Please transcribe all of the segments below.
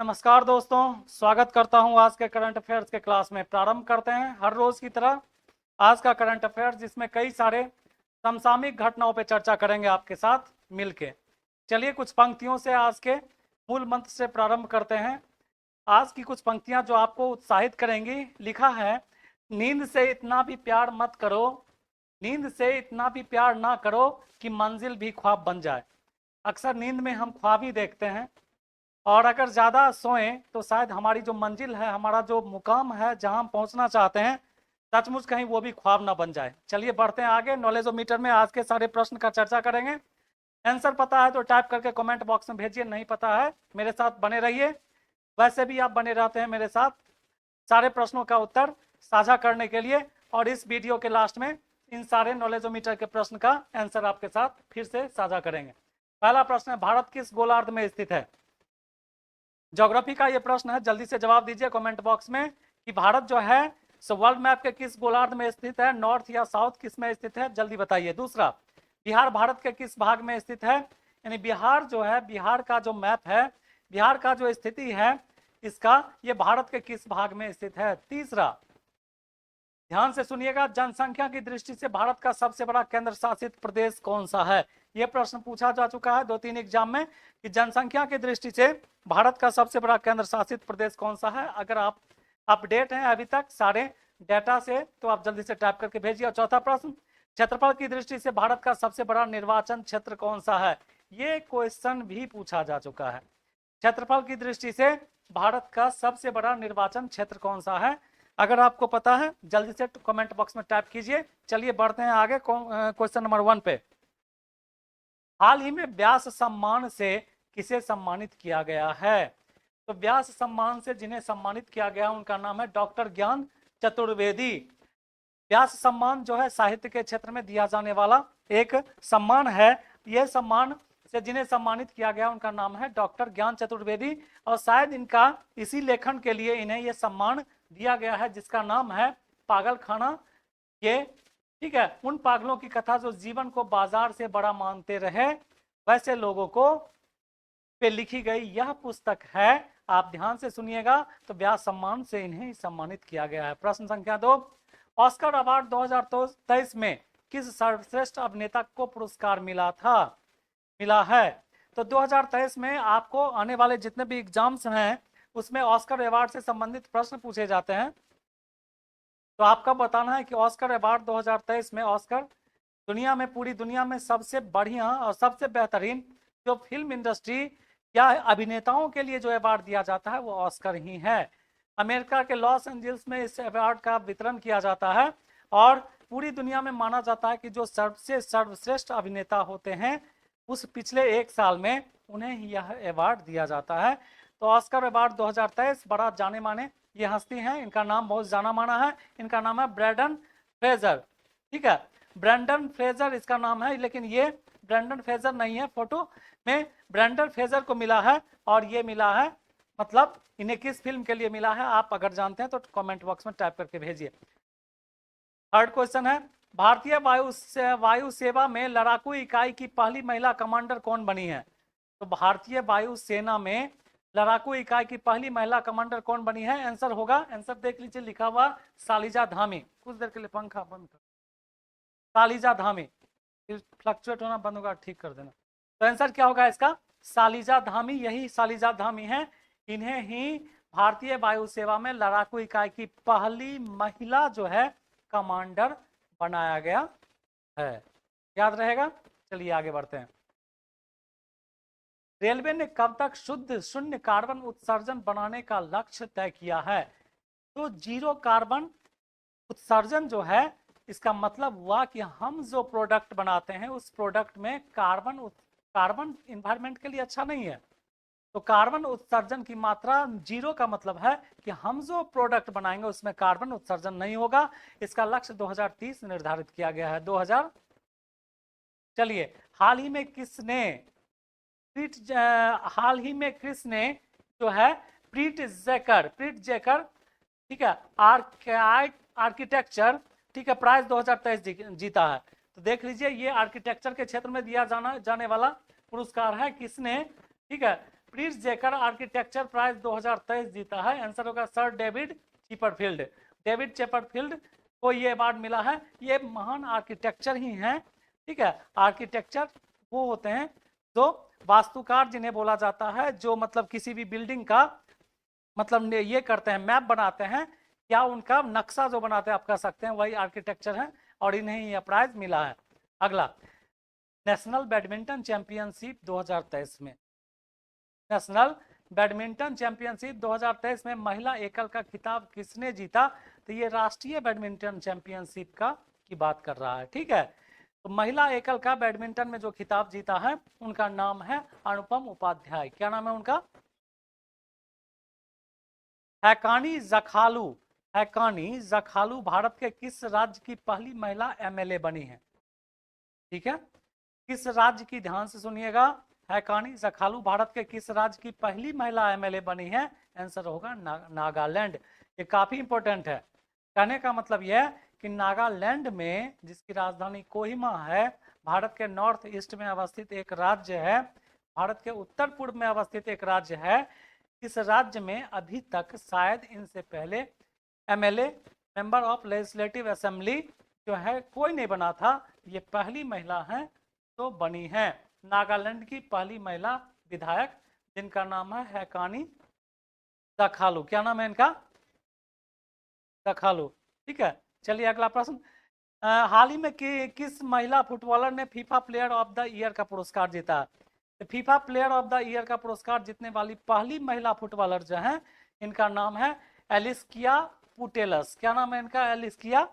नमस्कार दोस्तों, स्वागत करता हूं आज के करंट अफेयर्स के क्लास में। प्रारंभ करते हैं हर रोज की तरह आज का करंट अफेयर्स, जिसमें कई सारे समसामयिक घटनाओं पर चर्चा करेंगे आपके साथ मिलके। चलिए कुछ पंक्तियों से आज के मूल मंत्र से प्रारंभ करते हैं। आज की कुछ पंक्तियां जो आपको उत्साहित करेंगी। लिखा है, नींद से इतना भी प्यार मत करो, नींद से इतना भी प्यार ना करो कि मंजिल भी ख्वाब बन जाए। अक्सर नींद में हम ख्वाब ही देखते हैं, और अगर ज़्यादा सोएं तो शायद हमारी जो मंजिल है, हमारा जो मुकाम है, जहां हम पहुंचना चाहते हैं, सचमुच कहीं वो भी ख्वाब ना बन जाए। चलिए बढ़ते हैं आगे। नॉलेजोमीटर में आज के सारे प्रश्न का चर्चा करेंगे। आंसर पता है तो टाइप करके कमेंट बॉक्स में भेजिए, नहीं पता है मेरे साथ बने रहिए। वैसे भी आप बने रहते हैं मेरे साथ सारे प्रश्नों का उत्तर साझा करने के लिए, और इस वीडियो के लास्ट में इन सारे नॉलेजोमीटर के प्रश्न का आंसर आपके साथ फिर से साझा करेंगे। पहला प्रश्न है, भारत किस गोलार्ध में स्थित है? ज्योग्राफी का ये प्रश्न है, जल्दी से जवाब दीजिए कमेंट बॉक्स में कि भारत जो है सो वर्ल्ड मैप के किस गोलार्ध में स्थित है, नॉर्थ या साउथ, किस में स्थित है, जल्दी बताइए। दूसरा, बिहार भारत के किस भाग में स्थित है? यानी बिहार जो है, बिहार का जो मैप है, बिहार का जो स्थिति है इसका, ये भारत के किस भाग में स्थित है? तीसरा, ध्यान से सुनिएगा, जनसंख्या की दृष्टि से भारत का सबसे बड़ा केंद्र शासित प्रदेश कौन सा है? यह प्रश्न पूछा जा चुका है 2-3 एग्जाम में कि जनसंख्या की दृष्टि से भारत का सबसे बड़ा केंद्र शासित प्रदेश कौन सा है। अगर आप अपडेट हैं अभी तक सारे डेटा से तो आप जल्दी से टाइप करके भेजिए। और चौथा प्रश्न, क्षेत्रफल की दृष्टि से भारत का सबसे बड़ा निर्वाचन क्षेत्र कौन सा है? ये क्वेश्चन भी पूछा जा चुका है। क्षेत्रफल की दृष्टि से भारत का सबसे बड़ा निर्वाचन क्षेत्र कौन सा है? अगर आपको पता है जल्दी से कमेंट बॉक्स में टाइप कीजिए। चलिए बढ़ते हैं आगे क्वेश्चन नंबर 1 पे। हाल ही में व्यास सम्मान से किसे सम्मानित किया गया है? तो व्यास सम्मान से जिन्हें सम्मानित किया गया उनका नाम है डॉक्टर ज्ञान चतुर्वेदी। व्यास सम्मान जो है साहित्य के क्षेत्र में दिया जाने वाला एक सम्मान है। यह सम्मान से जिन्हें सम्मानित किया गया उनका नाम है डॉक्टर ज्ञान चतुर्वेदी, और शायद इनका इसी लेखन के लिए इन्हें यह सम्मान दिया गया है जिसका नाम है पागल खाना। ये ठीक है, उन पागलों की कथा जो जीवन को बाजार से बड़ा मानते रहे, वैसे लोगों को पे लिखी गई यह पुस्तक है। आप ध्यान से सुनिएगा, तो व्यास सम्मान से इन्हें सम्मानित किया गया है। प्रश्न संख्या 2, ऑस्कर अवार्ड 2023 में किस सर्वश्रेष्ठ अभिनेता को पुरस्कार मिला है? तो 2023 में आपको आने वाले जितने भी एग्जाम्स हैं उसमें ऑस्कर अवार्ड से संबंधित प्रश्न पूछे जाते हैं। तो आपका बताना है कि ऑस्कर अवार्ड 2023 में ऑस्कर दुनिया में, पूरी दुनिया में सबसे बढ़िया और सबसे बेहतरीन जो फिल्म इंडस्ट्री या अभिनेताओं के लिए जो अवार्ड दिया जाता है वो ऑस्कर ही है। अमेरिका के लॉस एंजल्स में इस अवार्ड का वितरण किया जाता है, और पूरी दुनिया में माना जाता है कि जो सबसे सर्वश्रेष्ठ अभिनेता होते हैं उस पिछले 1 साल में उन्हें यह अवार्ड दिया जाता है। तो ऑस्कर अवार्ड 2023 बड़ा जाने माने ये हस्ती हैं, इनका नाम बहुत जाना माना है। इनका नाम है ब्रैंडन फ्रेजर। ठीक है, ब्रैंडन फ्रेजर इसका नाम है, लेकिन ये ब्रैंडन फ्रेजर नहीं है। फोटो में ब्रैंडन फ्रेजर को मिला है, और ये मिला है, मतलब इन्हें किस फिल्म के लिए मिला है आप अगर जानते हैं तो कमेंट बॉक्स में टाइप करके भेजिए। थर्ड क्वेश्चन है, भारतीय वायु सेवा में लड़ाकू इकाई की पहली महिला कमांडर कौन बनी है? तो भारतीय वायु सेना में लड़ाकू इकाई की पहली महिला कमांडर कौन बनी है? आंसर होगा, आंसर देख लीजिए, लिखा हुआ शालिजा धामी। कुछ देर के लिए पंखा बंद कर, शालिजा धामी, फ्लक्चुएट होना बंद होगा, ठीक कर देना। तो आंसर क्या होगा इसका? शालिजा धामी, यही शालिजा धामी है। इन्हें ही भारतीय वायु सेवा में लड़ाकू इकाई की पहली महिला जो है कमांडर बनाया गया है। याद रहेगा। चलिए आगे बढ़ते हैं। रेलवे ने कब तक शुद्ध शून्य कार्बन उत्सर्जन बनाने का लक्ष्य तय किया है? तो जीरो कार्बन उत्सर्जन जो है, इसका मतलब हुआ कि हम जो प्रोडक्ट बनाते हैं उस प्रोडक्ट में कार्बन इन्वायरमेंट के लिए अच्छा नहीं है। तो कार्बन उत्सर्जन की मात्रा जीरो का मतलब है कि हम जो प्रोडक्ट बनाएंगे उसमें कार्बन उत्सर्जन नहीं होगा। इसका लक्ष्य 2030 निर्धारित किया गया है। 2000। चलिए, हाल ही में किस ने जो है प्रीट जेकर ठीक है आर्किटेक्चर ठीक है प्राइज 2023 जीता है। तो देख लीजिए, ये आर्किटेक्चर के क्षेत्र में दिया जाने वाला पुरस्कार है। किसने? ठीक है, प्रिट्ज जेकर आर्किटेक्चर प्राइज 2023 जीता है, आंसर होगा सर डेविड चेपरफील्ड। डेविड चेपरफील्ड को ये अवार्ड मिला है। ये महान आर्किटेक्चर ही हैं, ठीक है। आर्किटेक्चर वो होते हैं जो वास्तुकार जिन्हें बोला जाता है, जो मतलब किसी भी बिल्डिंग का मतलब ये करते हैं, मैप बनाते हैं या उनका नक्शा जो बनाते हैं आप कह सकते हैं, वही आर्किटेक्चर है और इन्हें ये प्राइज मिला है। अगला, नेशनल बैडमिंटन चैंपियनशिप 2023 में, नेशनल बैडमिंटन चैंपियनशिप 2023 में महिला एकल का खिताब किसने जीता? तो ये राष्ट्रीय बैडमिंटन चैंपियनशिप का की बात कर रहा है, ठीक है। तो महिला एकल का बैडमिंटन में जो खिताब जीता है उनका नाम है अनुपम उपाध्याय। क्या नाम है उनका? हैकानी जखालू। हैकानी जखालू भारत के किस राज्य की पहली महिला एमएलए बनी है? ठीक है, किस राज्य की, ध्यान से सुनिएगा, हैकानी जखालू भारत के किस राज्य की पहली महिला एमएलए बनी है? आंसर होगा नागालैंड। ये काफी इंपॉर्टेंट है। कहने का मतलब यह है कि नागालैंड में, जिसकी राजधानी कोहिमा है, भारत के नॉर्थ ईस्ट में अवस्थित एक राज्य है, भारत के उत्तर पूर्व में अवस्थित एक राज्य है। इस राज्य में अभी तक शायद इनसे पहले MLA, member of legislative assembly जो है कोई नहीं बना था। ये पहली महिला है तो बनी है, नागालैंड की पहली महिला विधायक, जिनका नाम है हैकानी जखालू। क्या नाम है इनका? जखालू, ठीक है। चलिए अगला प्रश्न, हाल ही में किस महिला फुटबॉलर ने FIFA player of the year का पुरस्कार जीता? FIFA player of the year का पुरस्कार जीतने वाली पहली महिला फुटबॉलर जो है, इनका नाम है एलिस्किया पुटेलस। क्या नाम है इनका? एलिस्किया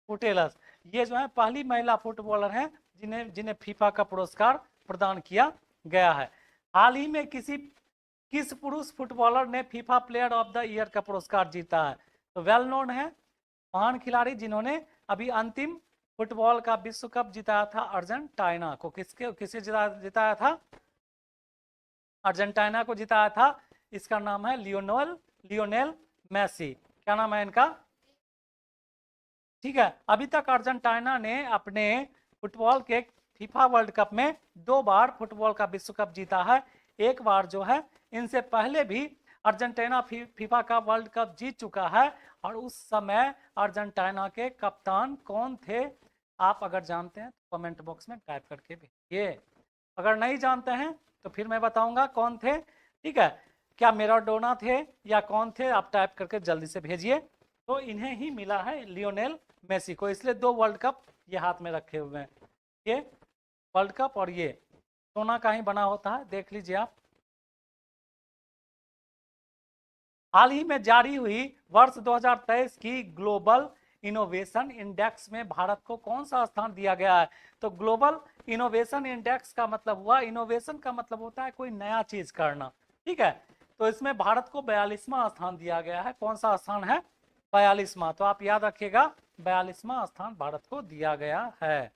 पुटेलस। ये जो है पहली महिला फुटबॉलर हैं जिन्हें फीफा का पुरस्कार प्रदान किया गया है। हाल ही में किस पुरुष फुटबॉलर ने FIFA player of the year का पुरस्कार जीता है? तो वेल नोन है, महान खिलाड़ी जिन्होंने अभी अंतिम फुटबॉल का विश्व कप जिताया था अर्जेंटीना को। किसे जिताया था? अर्जेंटीना को जिताया था। इसका नाम है लियोनेल मेसी। क्या नाम है इनका? ठीक है, अभी तक अर्जेंटीना ने अपने फुटबॉल के फीफा वर्ल्ड कप में 2 बार फुटबॉल का विश्व कप जीता है। एक बार जो है, इनसे पहले भी अर्जेंटीना फीफा का वर्ल्ड कप जीत चुका है। और उस समय अर्जेंटीना के कप्तान कौन थे? आप अगर जानते हैं तो कमेंट बॉक्स में टाइप करके भेजिए, अगर नहीं जानते हैं तो फिर मैं बताऊंगा कौन थे, ठीक है। क्या मैराडोना थे या कौन थे? आप टाइप करके जल्दी से भेजिए। तो इन्हें ही मिला है, लियोनेल मेसी को, इसलिए 2 वर्ल्ड कप ये हाथ में रखे हुए हैं। ये वर्ल्ड कप और ये सोना का ही बना होता है, देख लीजिए आप। हाल ही में जारी हुई वर्ष 2023 की ग्लोबल इनोवेशन इंडेक्स में भारत को कौन सा स्थान दिया गया है? तो ग्लोबल इनोवेशन इंडेक्स का मतलब हुआ, इनोवेशन का मतलब होता है कोई नया चीज करना, ठीक है। तो इसमें भारत को 42वां स्थान दिया गया है। कौन सा स्थान है? 42वां। तो आप याद रखिएगा, 42वां स्थान भारत को दिया गया है।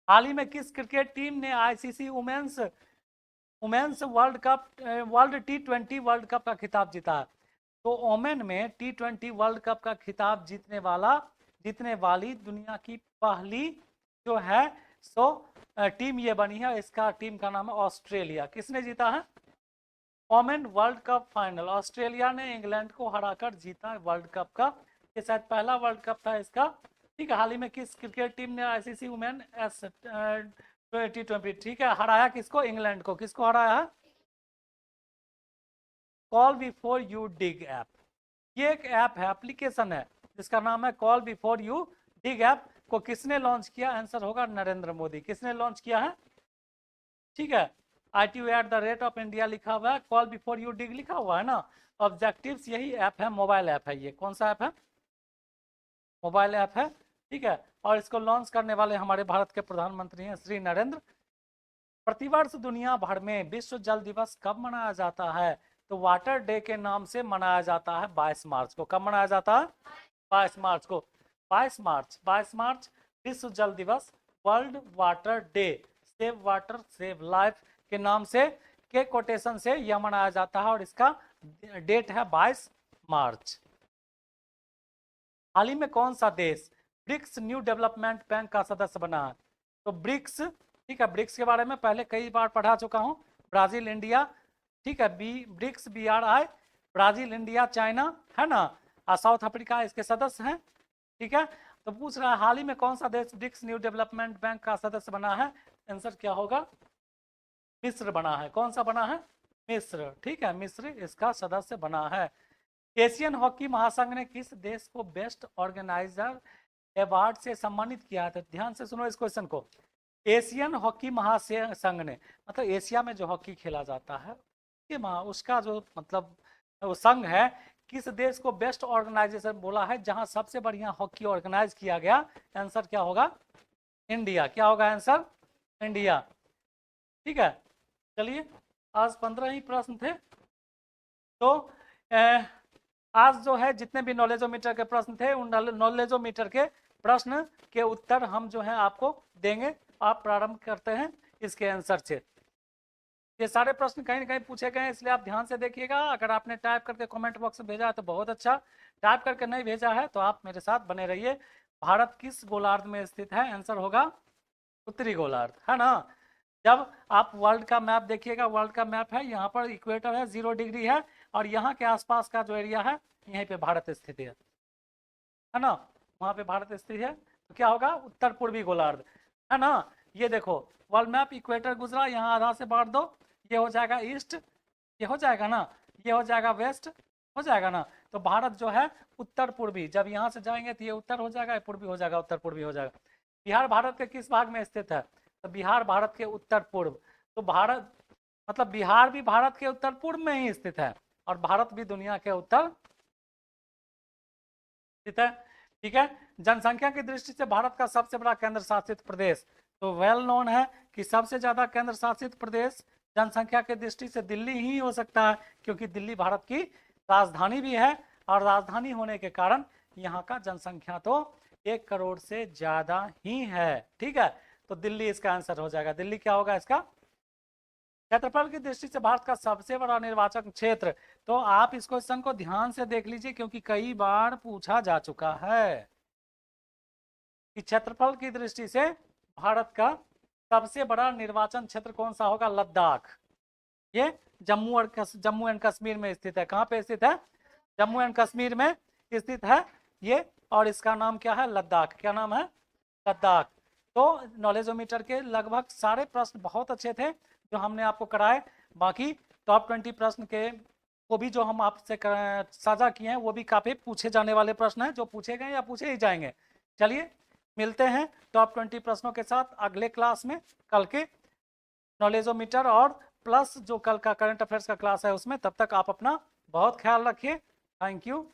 हाल ही में किस क्रिकेट टीम ने ICC women's world T20 world cup का खिताब जीता है? तो ओमेन में T20 वर्ल्ड कप का खिताब जीतने वाली दुनिया की पहली जो है टीम ये बनी है। इसका टीम का नाम है ऑस्ट्रेलिया। किसने जीता है? Women world cup final Australia ने इंग्लैंड को हराकर जीता वर्ल्ड कप का। ये शायद पहला वर्ल्ड कप था इसका, ठीक है। हाल ही में किस क्रिकेट टीम ने आईसीसी वुमेन T20, ठीक है, हराया किसको? इंग्लैंड को। किसको हराया है? Call before you dig app. ये एक ऐप है, एप्लीकेशन है, जिसका नाम है call before you dig app. को किसने लॉन्च किया? आंसर होगा नरेंद्र मोदी। किसने लॉन्च किया है? ठीक है, ITU@इंडिया लिखा हुआ है, कॉल बिफोर यू डिग लिखा हुआ है ना। ऑब्जेक्टिव्स यही ऐप है, मोबाइल ऐप है। ये कौन सा ऐप है? मोबाइल ऐप है, ठीक है। और इसको लॉन्च करने वाले हमारे भारत के प्रधानमंत्री हैं श्री नरेंद्र। प्रतिवर्ष दुनिया भर में विश्व जल दिवस कब मनाया जाता है? तो वाटर डे के नाम से मनाया जाता है 22 मार्च को। कब मनाया जाता है? 22 मार्च को। 22 मार्च विश्व जल दिवस, world water day, save water save life के नाम से, के कोटेशन से यह मनाया जाता है और इसका डेट है 22 मार्च। हाल ही में कौन सा देश ब्रिक्स न्यू डेवलपमेंट बैंक का सदस्य बना है? तो ब्रिक्स, ठीक है, ब्रिक्स के बारे में पहले कई बार पढ़ा चुका हूं। ब्राजील, इंडिया, ठीक है, BRICS BRI, Brazil, India, China, है ना, और साउथ अफ्रीका इसके सदस्य हैं। ठीक है, तो पूछ रहा है हाल ही में कौन सा देश ब्रिक्स न्यू डेवलपमेंट बैंक का सदस्य बना है? आंसर क्या होगा? मिस्र बना है। कौन सा बना है? मिस्र। ठीक है, मिस्र इसका सदस्य बना है। एशियन हॉकी महासंघ ने किस देश को बेस्ट ऑर्गेनाइजर अवार्ड से सम्मानित किया है? तो ध्यान से सुनो इस क्वेश्चन को। एशियन हॉकी महासंघ ने, मतलब एशिया में जो हॉकी खेला जाता है उसका जो मतलब वो संघ है, किस देश को बेस्ट ऑर्गेनाइजेशन बोला है जहां सबसे बढ़िया हॉकी ऑर्गेनाइज किया गया? आंसर क्या होगा? इंडिया। क्या होगा आंसर? इंडिया। ठीक है, चलिए आज 15 ही प्रश्न थे। तो आज जो है जितने भी नॉलेजोमीटर के प्रश्न थे उन नॉलेजोमीटर के प्रश्न के उत्तर हम जो है आपको देंगे। आप प्रारंभ करते हैं इसके आंसर से। ये सारे प्रश्न कहीं ना कहीं पूछे गए हैं, इसलिए आप ध्यान से देखिएगा। अगर आपने टाइप करके कमेंट बॉक्स में भेजा है तो बहुत अच्छा, टाइप करके नहीं भेजा है तो आप मेरे साथ बने रहिए। भारत किस गोलार्ध में स्थित है? आंसर होगा उत्तरी गोलार्ध, है ना। जब आप वर्ल्ड का मैप देखिएगा, वर्ल्ड का मैप है, यहाँ पर इक्वेटर है, 0 डिग्री है, और यहाँ के आसपास का जो एरिया है यहीं पे भारत स्थित है ना, वहाँ पे भारत स्थित है। तो क्या होगा? उत्तर पूर्वी गोलार्ध, है ना। ये देखो वर्ल्ड मैप, इक्वेटर गुजरा, यहाँ आधा से बांट दो, ये हो जाएगा ईस्ट, ये हो जाएगा ना, ये हो जाएगा वेस्ट, हो जाएगा ना। तो भारत जो है उत्तर पूर्वी, जब यहाँ से जाएंगे तो ये उत्तर हो जाएगा, पूर्वी हो जाएगा, उत्तर पूर्वी हो जाएगा। बिहार भारत के किस भाग में स्थित है? तो बिहार भारत के उत्तर पूर्व। तो भारत मतलब बिहार भी भारत के उत्तर पूर्व में ही स्थित है, और भारत भी दुनिया के उत्तर स्थित है। ठीक है, जनसंख्या की दृष्टि से भारत का सबसे बड़ा केंद्र शासित प्रदेश, तो वेल नोन है कि सबसे ज्यादा केंद्र शासित प्रदेश जनसंख्या की दृष्टि से दिल्ली ही हो सकता है, क्योंकि दिल्ली भारत की राजधानी भी है, और राजधानी होने के कारण यहाँ का जनसंख्या तो 1 करोड़ से ज्यादा ही है। ठीक है, तो दिल्ली इसका आंसर हो जाएगा। दिल्ली क्या होगा इसका? क्षेत्रफल की दृष्टि से भारत का सबसे बड़ा निर्वाचन क्षेत्र, तो आप इस क्वेश्चन को ध्यान से देख लीजिए क्योंकि कई बार पूछा जा चुका है कि क्षेत्रफल की दृष्टि से भारत का सबसे बड़ा निर्वाचन क्षेत्र कौन सा होगा? लद्दाख। ये जम्मू एंड कश्मीर में स्थित है। कहाँ पे स्थित है? जम्मू एंड कश्मीर में स्थित है ये, और इसका नाम क्या है? लद्दाख। क्या नाम है? लद्दाख। तो नॉलेजोमीटर के लगभग सारे प्रश्न बहुत अच्छे थे जो हमने आपको कराए। बाकी टॉप 20 प्रश्न के वो भी जो हम आपसे साझा किए हैं वो भी काफ़ी पूछे जाने वाले प्रश्न हैं, जो पूछे गए या पूछे ही जाएंगे। चलिए मिलते हैं टॉप 20 प्रश्नों के साथ अगले क्लास में, कल के नॉलेजोमीटर और प्लस जो कल का करंट अफेयर्स का क्लास है उसमें। तब तक आप अपना बहुत ख्याल रखिए। Thank you.